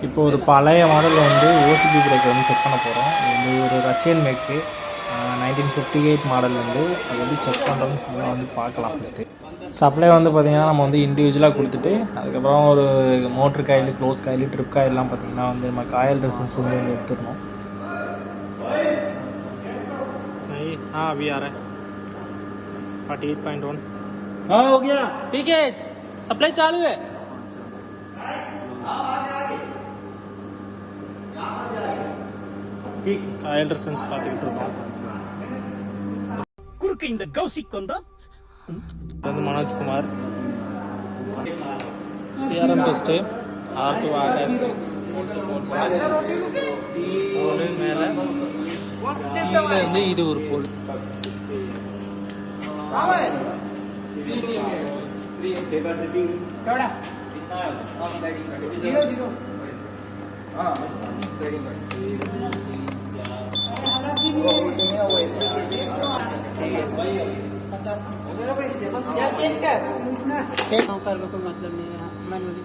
இப்போ ஒரு பழைய மாடலில் வந்து ஓசிபி பிரேக்கர் வந்து செக் பண்ண போகிறோம். இது ஒரு ரஷ்யன் மேக்கு 1958 மாடல் வந்து அது எப்படி செக் பண்ணுறோன்னு ஃபுல்லாக வந்து பார்க்கலாம். ஃபஸ்ட்டு சப்ளை வந்து பார்த்திங்கன்னா நம்ம வந்து இண்டிவிஜுவலாக கொடுத்துட்டு அதுக்கப்புறம் ஒரு motor coil, close coil, trip காயிலெலாம் பார்த்திங்கன்னா வந்து நம்ம காயில் ரெசிஸ்டன்ஸ் வந்து எடுத்துடணும். हाँ अभी आ रहा है 48.1. हाँ हो गया. ठीक है, सप्लाई चालू है. ठीक. कायल रेसिस्टेंस பார்த்துக்கிட்டு இருக்கோம். குறுக்கு இந்த கௌசிக் வந்தா வந்து மனோஜ்குமார் சிஆர்எம் டெஸ்ட்டு R2 ஆகாது போல் மேலே வந்து இது ஒரு போல் कोई मतलब नहीं है मैनुअली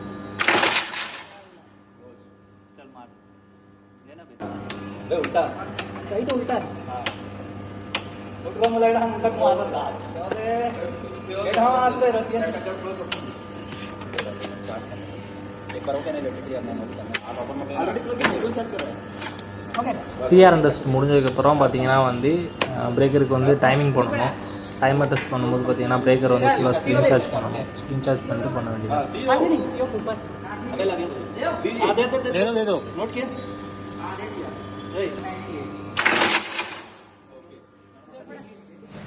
चल मार ये ना बे उल्टा कहीं तो उल्टा है उठवा मला इकडे हात मारत का अरे एडा हात पे रसियन एक बार ओके नहीं बैठ गया मैं आप अपन में ऑलरेडी प्लग इन सेट कर रहे हैं. சிஆர்எம் டெஸ்ட் முடிஞ்சதுக்கப்புறம் பார்த்தீங்கன்னா வந்து பிரேக்கருக்கு வந்து டைமிங் பண்ணணும். டைமர் டெஸ்ட் பண்ணும்போது பார்த்தீங்கன்னா பிரேக்கர் வந்து ஃபுல்லாக ஸ்க்ரீன் சார்ஜ் பண்ணணும். ஸ்க்ரீன் சார்ஜ் பண்ணிட்டு பண்ண வேண்டியது. दे दो नोट किया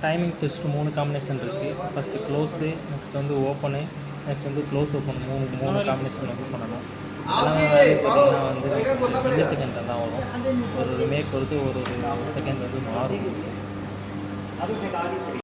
டைமிங் டெஸ்ட் 3 காம்பினேஷன் இருக்குது. ஃபஸ்ட்டு க்ளோஸு, நெக்ஸ்ட் வந்து ஓப்பனு, நெக்ஸ்ட் வந்து க்ளோஸ் ஓப்பன் மூணு காம்பினேஷன் வந்து பண்ணணும். எல்லாமே பார்த்தீங்கன்னா வந்து மில்லி செகண்டில் தான் வரும். ஒரு மேக் பொறுத்து ஒரு செகண்ட் வந்து மாறும்.